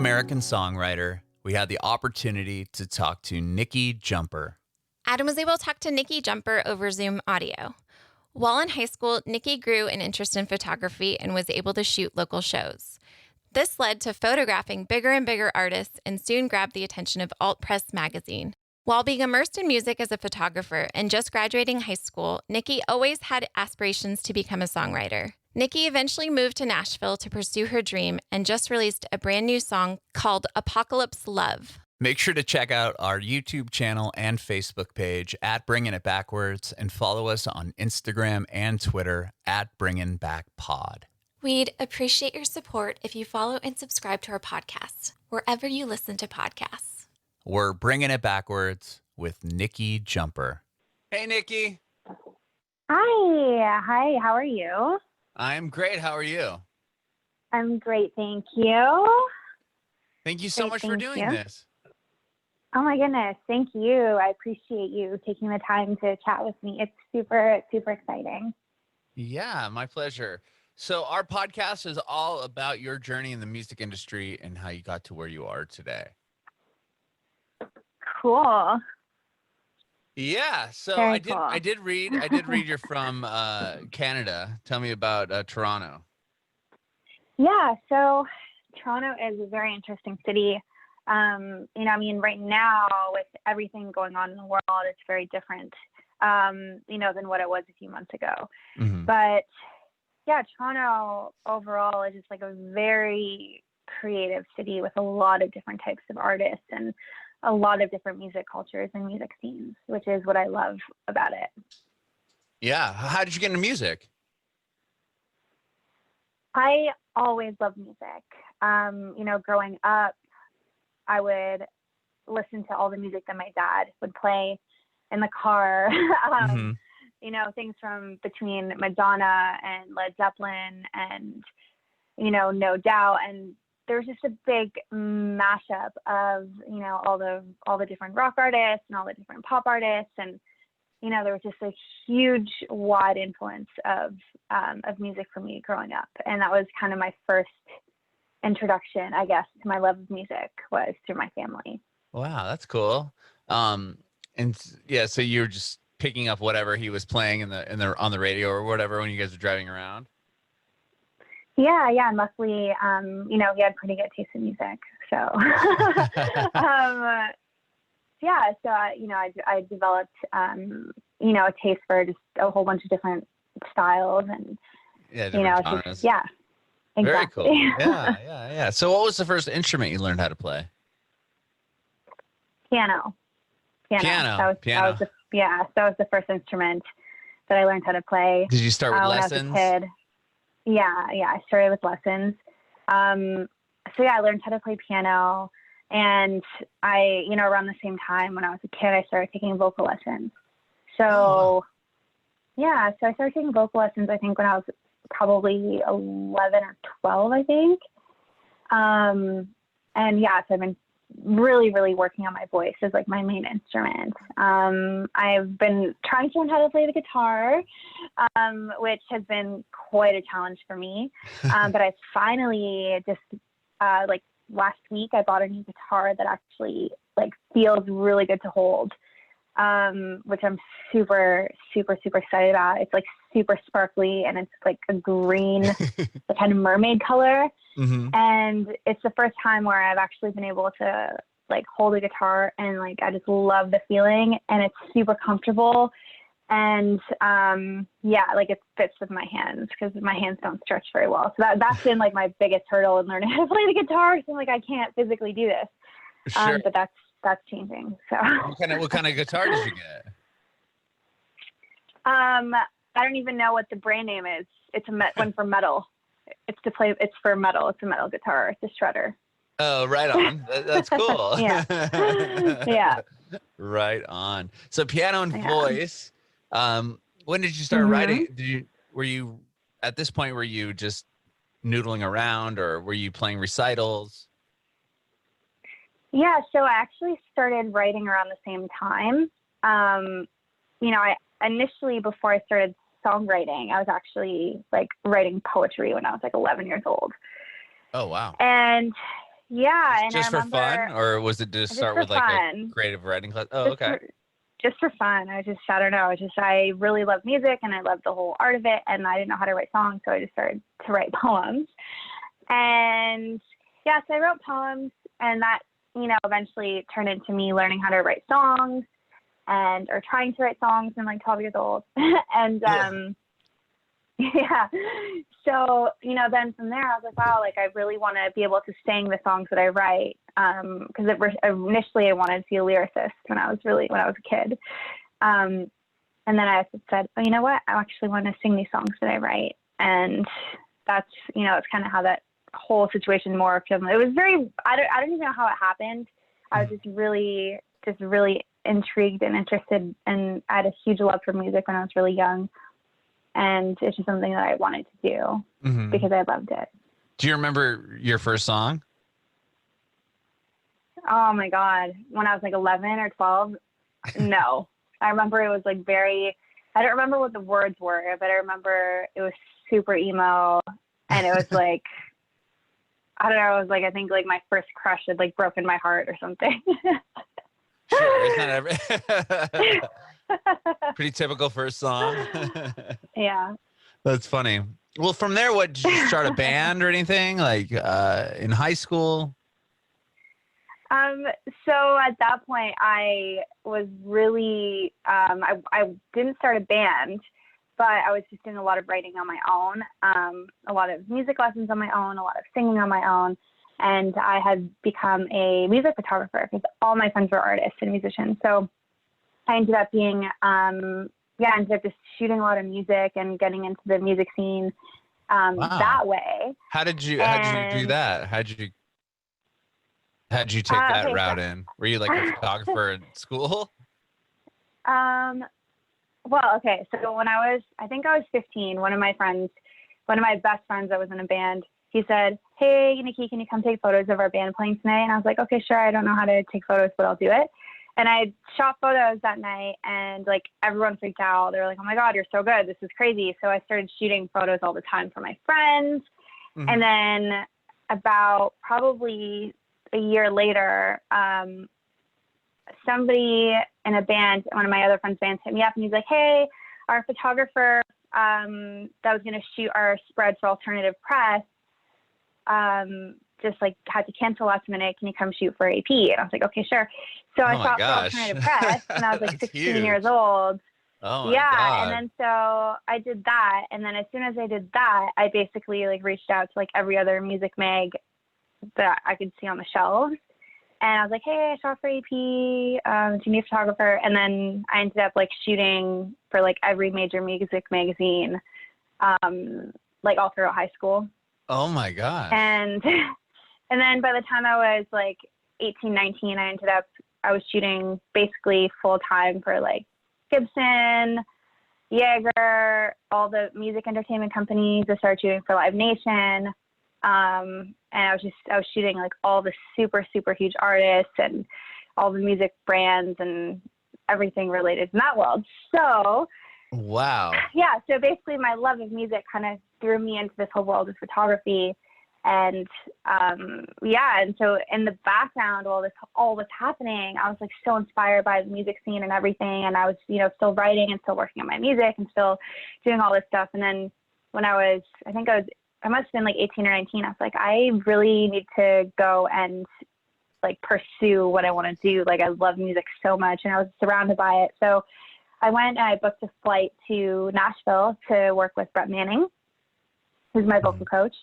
American songwriter, we had the opportunity to talk to Nikki Jumper. Adam was able to talk to Nikki Jumper over Zoom audio. While in high school, Nikki grew an interest in photography and was able to shoot local shows. This led to photographing bigger and bigger artists and soon grabbed the attention of Alt Press magazine. While being immersed in music as a photographer and just graduating high school, Nikki always had aspirations to become a songwriter. Nikki eventually moved to Nashville to pursue her dream and just released a brand new song called Apocalypse Love. Make sure to check out our YouTube channel and Facebook page at Bringing It Backwards and follow us on Instagram and Twitter at Bringing Back Pod. We'd appreciate your support if you follow and subscribe to our podcast, wherever you listen to podcasts. We're Bringing It Backwards with Nikki Jumper. Hey, Nikki. Hi, how are you? I'm great. How are you? I'm great, thank you. Thank you so much for doing this. Oh my goodness, thank you. I appreciate you taking the time to chat with me. It's super, super exciting. Yeah, my pleasure. So our podcast is all about your journey in the music industry and how you got to where you are today. Cool. Yeah, so Very I did read you're from Canada. Tell me about Toronto. Yeah, so Toronto is a very interesting city. Right now with everything going on in the world, it's very different, than what it was a few months ago. Mm-hmm. But yeah, Toronto overall is just like a very creative city with a lot of different types of artists and a lot of different music cultures and music scenes, which is what I love about it. Yeah. How did you get into music? I always loved music. Growing up, I would listen to all the music that my dad would play in the car. Mm-hmm. Things from between Madonna and Led Zeppelin and, No Doubt. And there was just a big mashup of, all the different rock artists and all the different pop artists. And, there was just a huge wide influence of music for me growing up. And that was kind of my first introduction, I guess, to my love of music was through my family. Wow, that's cool. So you were just picking up whatever he was playing on the radio or whatever when you guys were driving around? Yeah, and luckily, he had pretty good taste in music. So, I developed, a taste for just a whole bunch of different styles and, different genres. Yeah, exactly. Very cool. Yeah. So what was the first instrument you learned how to play? Piano. Piano. That was the first instrument that I learned how to play. Did you start with When lessons? I was a kid. Yeah, I started with lessons. I learned how to play piano, and I, around the same time when I was a kid, I started taking vocal lessons. So, so I started taking vocal lessons, I think, when I was probably 11 or 12, I think. So I've been really, really working on my voice as like my main instrument. I've been trying to learn how to play the guitar, which has been quite a challenge for me. But I finally just, last week, I bought a new guitar that actually feels really good to hold, which I'm super, super, super excited about. It's super sparkly and it's a green, the kind of mermaid color. Mm-hmm. And it's the first time where I've actually been able to hold a guitar and I just love the feeling, and it's super comfortable. And it fits with my hands because my hands don't stretch very well. So that's been my biggest hurdle in learning how to play the guitar. So I can't physically do this. Sure. But that's changing. So what kind of guitar did you get? I don't even know what the brand name is. It's one for metal. It's for metal. It's a metal guitar. It's a shredder. Oh, right on. That's cool. Yeah. Yeah. Right on. So piano and voice. When did you start Mm-hmm. writing? Were you at this point, were you just noodling around or were you playing recitals? Yeah. So I actually started writing around the same time. I initially, before I started songwriting, I was actually writing poetry when I was 11 years old. Oh, wow. And Yeah, and I Just for fun, remember or was it to just start for with like a fun, creative writing class? Oh, just okay. for just for fun. I don't know. I really love music and I love the whole art of it. And I didn't know how to write songs. So I just started to write poems. And yeah, so I wrote poems and that, eventually turned into me learning how to write songs or trying to write songs when like 12 years old. and, Yeah. yeah. So, then from there, I was like, wow, like I really want to be able to sing the songs that I write. Because initially I wanted to be a lyricist when I was a kid. And then I said, oh, you know what? I actually want to sing these songs that I write. And that's, it's kind of how that whole situation morphed. It was I don't even know how it happened. I was just really intrigued and interested, and I had a huge love for music when I was really young. And it's just something that I wanted to do because I loved it. Do you remember your first song? Oh my God. When I was like 11 or 12, no. I remember it was like I don't remember what the words were, but I remember it was super emo and it was like, I don't know, it was like, I think like my first crush had like broken my heart or something. Sure. It's not pretty typical first song. Yeah. That's funny. Well, from there, what did you start a band or anything like in high school? So at that point I was really, I didn't start a band, but I was just doing a lot of writing on my own, a lot of music lessons on my own, a lot of singing on my own. And I had become a music photographer because all my friends were artists and musicians. So I ended up being, I ended up just shooting a lot of music and getting into the music scene Wow. that way. How did you do that? How'd you take that route in? Were you like a photographer in school? Well, okay. So when I think I was 15, one of my best friends that was in a band, he said, hey, Nikki, can you come take photos of our band playing tonight? And I was like, okay, sure. I don't know how to take photos, but I'll do it. And I shot photos that night and like everyone freaked out. They were like, oh my God, you're so good. This is crazy. So I started shooting photos all the time for my friends. Mm-hmm. And then about probably a year later, somebody in a band, one of my other friends' bands, hit me up and he's like, hey, our photographer that was going to shoot our spread for Alternative Press just like had to cancel last minute. Can you come shoot for AP? And I was like, okay, sure. So I shot for Alternative Press when I was like 16 huge. years old. Oh yeah. God. And then so I did that. And then as soon as I did that, I basically like reached out to like every other music mag that I could see on the shelves. And I was like, hey, I shot for AP. Do you need a photographer? And then I ended up like shooting for like every major music magazine, like all throughout high school. Oh my God. And then by the time I was like 18, 19, I was shooting basically full time for like Gibson, Jaeger, all the music entertainment companies. I started shooting for Live Nation. And I was shooting like all the super, super huge artists and all the music brands and everything related in that world. So, wow. Yeah. So basically my love of music kind of threw me into this whole world of photography. And, and so in the background, while this all was happening, I was like so inspired by the music scene and everything. And I was, still writing and still working on my music and still doing all this stuff. And then when I must have been like 18 or 19. I was like, I really need to go and like pursue what I want to do. Like I love music so much and I was surrounded by it. So I went and I booked a flight to Nashville to work with Brett Manning, who's my vocal coach.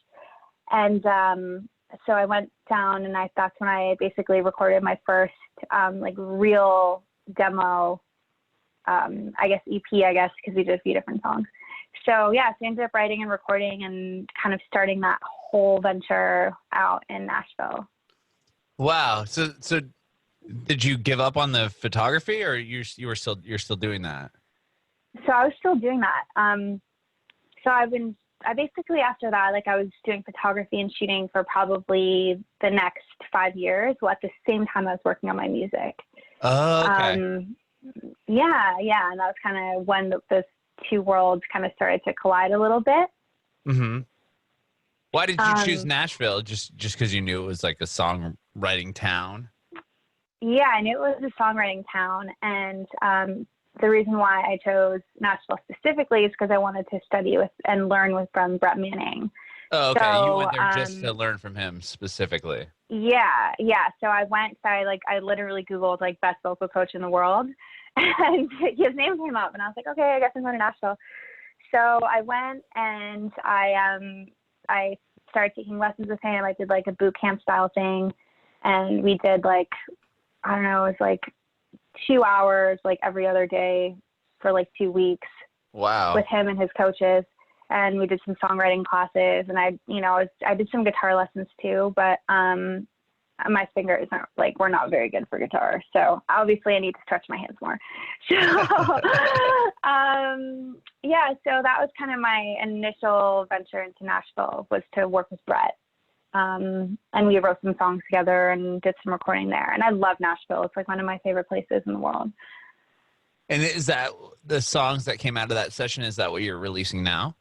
And so I went down and that's when I basically recorded my first like real demo, I guess EP, because we did a few different songs. So yeah, so I ended up writing and recording and kind of starting that whole venture out in Nashville. Wow. So did you give up on the photography, or you're still doing that? So I was still doing that. So I basically after that, like I was doing photography and shooting for probably the next 5 years. Well, at the same time I was working on my music. Oh, okay. Yeah. And that was kind of when those two worlds kind of started to collide a little bit. Mm-hmm. Why did you choose Nashville? Just because you knew it was like a songwriting town? Yeah, I knew it was a songwriting town. And the reason why I chose Nashville specifically is because I wanted to study with and learn from Brett Manning. Oh, okay. So, You went there just to learn from him specifically. Yeah. So I went, I literally Googled like best vocal coach in the world, and his name came up, and I was like, okay, I guess I'm going to Nashville. So I went and I started taking lessons with him. I did like a boot camp style thing, and we did like, I don't know, it was like 2 hours like every other day for like 2 weeks. Wow. With him and his coaches. And we did some songwriting classes, and I did some guitar lessons too, but my fingers were not very good for guitar. So obviously I need to stretch my hands more. So, yeah, so that was kind of my initial venture into Nashville, was to work with Brett. And we wrote some songs together and did some recording there. And I love Nashville. It's like one of my favorite places in the world. And is that the songs that came out of that session? Is that what you're releasing now?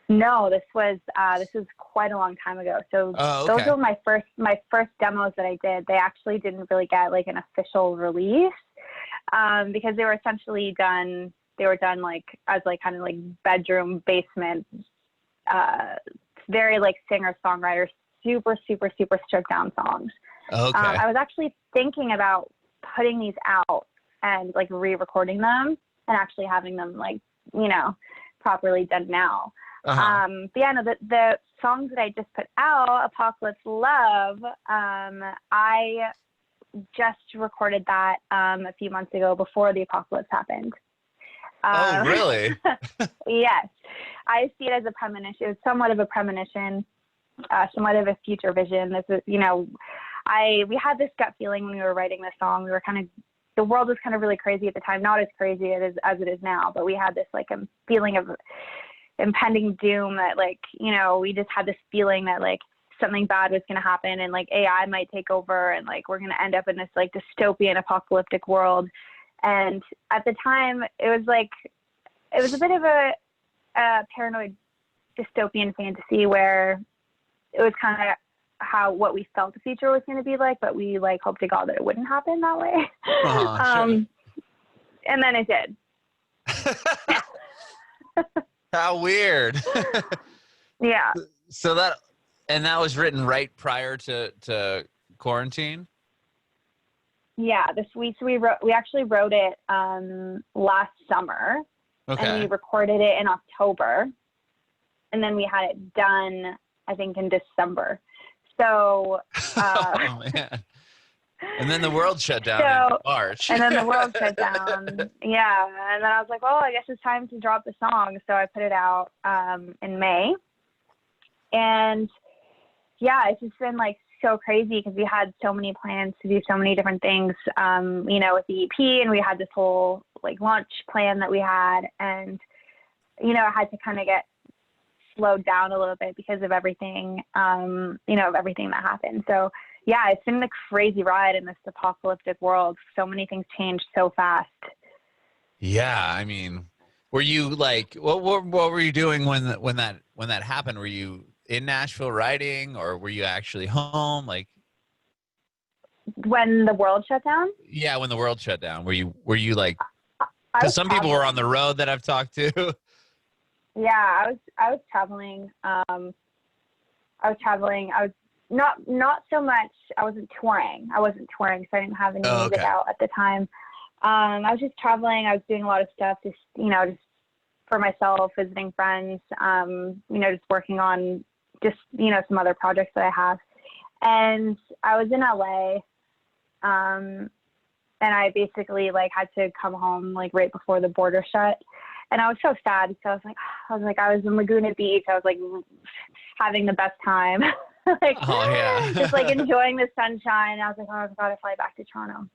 No, this was quite a long time ago. So Those were my first demos that I did. They actually didn't really get like an official release because they were essentially done. They were done like as like kind of like bedroom basement, very like singer songwriter, super super super stripped down songs. Okay. I was actually thinking about putting these out and like re-recording them and actually having them like properly done now. Uh-huh. But yeah, no, the songs that I just put out, Apocalypse Love, I just recorded that a few months ago before the apocalypse happened. Oh, really? Yes. I see it as a premonition. It was somewhat of a premonition, somewhat of a future vision. This is, we had this gut feeling when we were writing this song. We were the world was kind of really crazy at the time, not as crazy as it is now, but we had this like a feeling of impending doom that we just had this feeling that like something bad was going to happen and like AI might take over and like we're going to end up in this like dystopian apocalyptic world. And at the time it was a bit of a paranoid dystopian fantasy where it was kind of what we felt the future was going to be like, but we like hoped to God that it wouldn't happen that way. Sure. And then it did. How weird. Yeah. So that was written right prior to quarantine? Yeah, we actually wrote it last summer. Okay. And we recorded it in October. And then we had it done, I think, in December. So oh man. And then the world shut down in March. And then the world shut down. Yeah. And then I was like, well, I guess it's time to drop the song. So I put it out in May. And yeah, it's just been like so crazy because we had so many plans to do so many different things, with the EP, and we had this whole like launch plan that we had. And, I had to kind of get slowed down a little bit because of everything, of everything that happened. So yeah, it's been a crazy ride in this apocalyptic world. So many things changed so fast. Yeah, I mean, were you like, what were you doing when that happened? Were you in Nashville writing, or were you actually home? Like when the world shut down? Yeah, when the world shut down, were you like? Because some people were on the road that I've talked to. Yeah, I was traveling. I was not so much. I wasn't touring, so I didn't have any music out at the time. I was just traveling. I was doing a lot of stuff, just for myself, visiting friends. Just working on some other projects that I have. And I was in LA, and I basically like had to come home like right before the border shut. And I was so sad. So I was in Laguna Beach. I was like having the best time. Just like enjoying the sunshine. And I was like, oh, I've got to fly back to Toronto.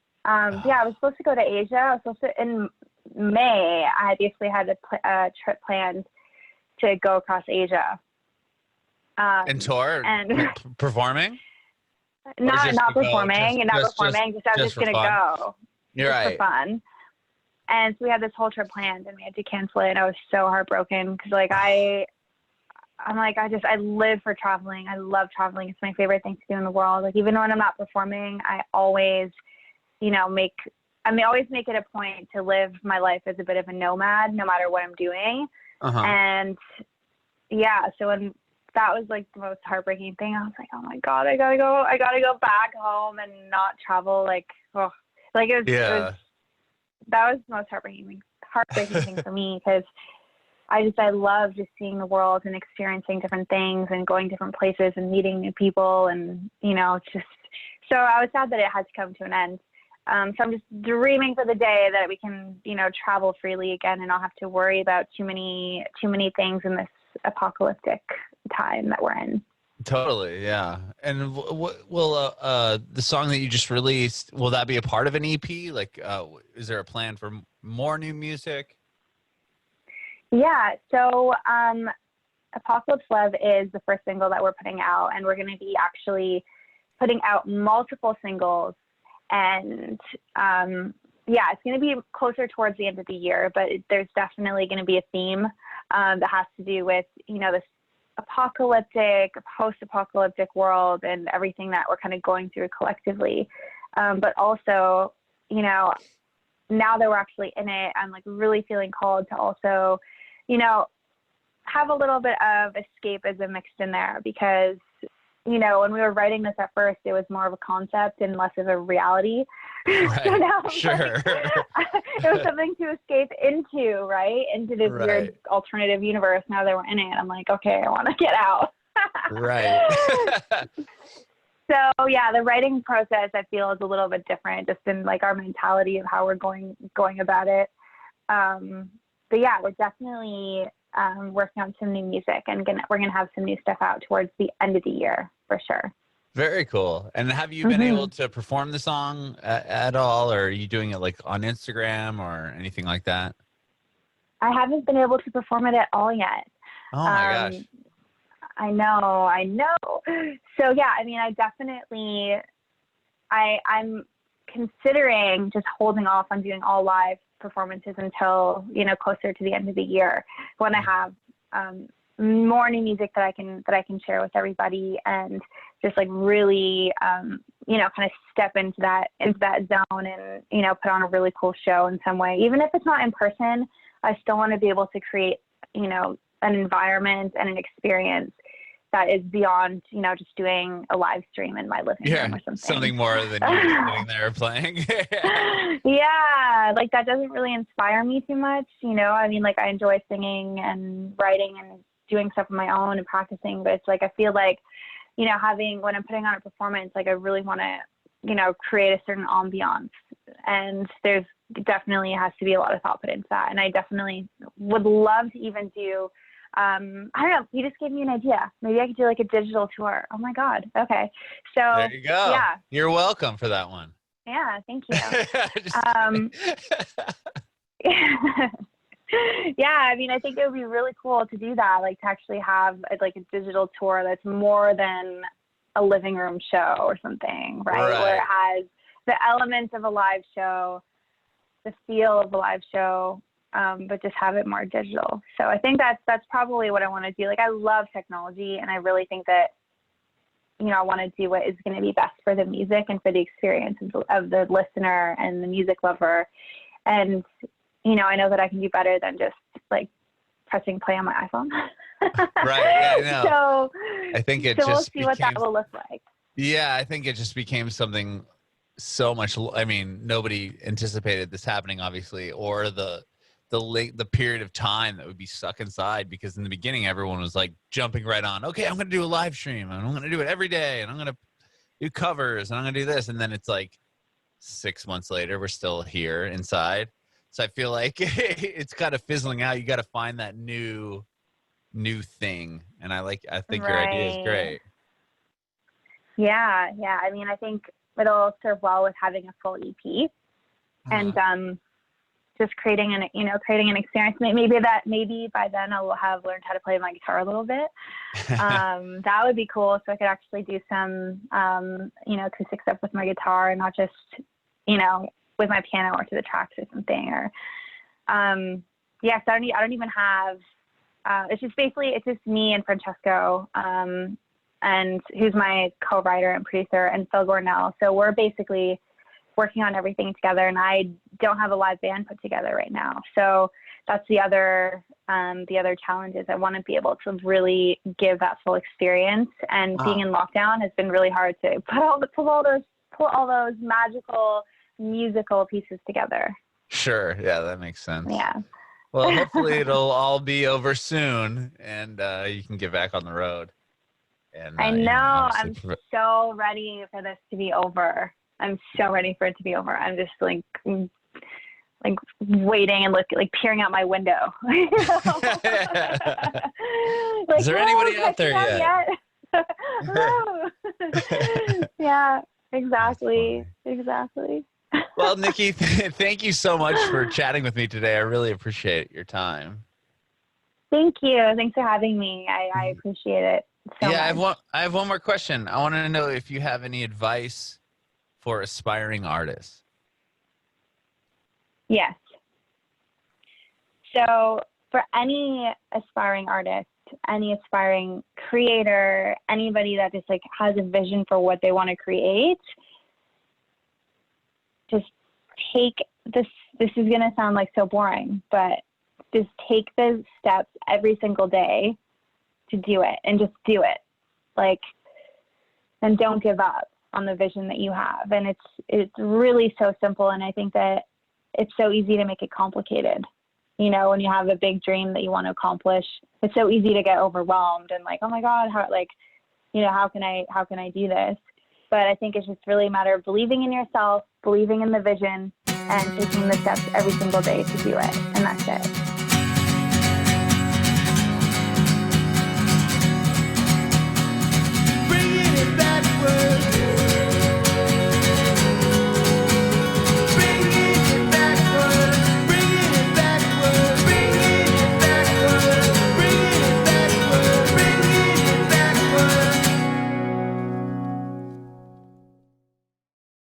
Yeah, I was supposed to go to Asia. In May, I basically had a trip planned to go across Asia. And tour? And performing? Not performing. I was just going to go. You're right. For fun. And so we had this whole trip planned and we had to cancel it. And I was so heartbroken because like I I live for traveling. I love traveling. It's my favorite thing to do in the world. Like, even when I'm not performing, I always, always make it a point to live my life as a bit of a nomad, no matter what I'm doing. Uh-huh. And yeah, so when that was like the most heartbreaking thing, I was like, oh my God, I gotta go back home and not travel. Like, oh, like it was that was the most heartbreaking thing for me, because I love just seeing the world and experiencing different things and going different places and meeting new people. And, so I was sad that it had to come to an end. So I'm just dreaming for the day that we can, travel freely again and not have to worry about too many things in this apocalyptic time that we're in. Totally. Yeah. And will the song that you just released, will that be a part of an EP? Like, is there a plan for more new music? Yeah. So, Apocalypse Love is the first single that we're putting out, and we're going to be actually putting out multiple singles. And, it's going to be closer towards the end of the year, but there's definitely going to be a theme, that has to do with, this apocalyptic, post-apocalyptic world and everything that we're kind of going through collectively. But also, now that we're actually in it, I'm like really feeling called to also, have a little bit of escapism mixed in there, because, when we were writing this at first, it was more of a concept and less of a reality. Right. So now, Sure. it was something to escape into, right? Into this weird alternative universe. Now that we're in it, I'm like, okay, I want to get out. Right. So yeah, the writing process, I feel, is a little bit different, just in like our mentality of how we're going about it. But yeah, we're definitely working on some new music, and we're gonna have some new stuff out towards the end of the year for sure. Very cool. And have you been able to perform the song at all, or are you doing it like on Instagram or anything like that? I haven't been able to perform it at all yet. Oh my gosh. I know. So yeah, I mean, I'm considering just holding off on doing all live performances until, closer to the end of the year, when I have more new music that I can share with everybody, and just like really, kind of step into that zone and, put on a really cool show in some way. Even if it's not in person, I still want to be able to create, an environment and an experience that is beyond, just doing a live stream in my living room or something. Something more than you just sitting there playing. Yeah, like that doesn't really inspire me too much. I mean, like I enjoy singing and writing and doing stuff on my own and practicing, but it's like, I feel like, when I'm putting on a performance, like I really want to, create a certain ambiance, and there's definitely has to be a lot of thought put into that. And I definitely would love to even do, I don't know, you just gave me an idea. Maybe I could do like a digital tour. Oh my God. Okay. So there you go. Yeah. You're welcome for that one. Yeah. Thank you. Yeah. I mean, I think it would be really cool to do that. Like to actually have like a digital tour that's more than a living room show or something, right? Where it has the elements of a live show, the feel of a live show, but just have it more digital. So I think that's probably what I want to do. Like I love technology, and I really think that, I want to do what is going to be best for the music and for the experience of the listener and the music lover. And, I know that I can do better than just like pressing play on my iPhone. Right. Yeah, no. So I think we'll see what that will look like. Yeah. I think it just became something so much. I mean, nobody anticipated this happening, obviously, or the period of time that would be stuck inside, because in the beginning everyone was like jumping right on, okay, I'm going to do a live stream and I'm going to do it every day and I'm going to do covers and I'm going to do this. And then it's like 6 months later, we're still here inside. So I feel like it's kind of fizzling out. You got to find that new thing. And I think your idea is great. Yeah. Yeah. I mean, I think it'll serve well with having a full EP and, just creating an experience. Maybe by then I will have learned how to play my guitar a little bit. That would be cool. So I could actually do some, acoustic stuff with my guitar and not just, with my piano or to the tracks or something. Or, so I don't even have it's just me and Francesco, and who's my co-writer and producer, and Phil Gornell. So we're basically working on everything together, and I don't have a live band put together right now. So that's the other challenge is I want to be able to really give that full experience. And being in lockdown has been really hard to pull all those magical musical pieces together. Sure. Yeah, that makes sense. Yeah. Well, hopefully it'll all be over soon, and you can get back on the road. And I know. I'm obviously so ready for this to be over. I'm so ready for it to be over. I'm just like waiting and peering out my window. Is there anybody out there yet? Hello. Yeah, exactly. Well, Nikki, thank you so much for chatting with me today. I really appreciate your time. Thank you. Thanks for having me. I appreciate it so much. I have one more question. I want to know if you have any advice for aspiring artists. Yes. So for any aspiring artist, any aspiring creator, anybody that just has a vision for what they want to create, just take this. This is going to sound so boring, but just take the steps every single day to do it, and just do it. And don't give up on the vision that you have. And it's really so simple. And I think that it's so easy to make it complicated. When you have a big dream that you want to accomplish, it's so easy to get overwhelmed and oh my God, how can I do this? But I think it's just really a matter of believing in yourself, believing in the vision, and taking the steps every single day to do it. And that's it.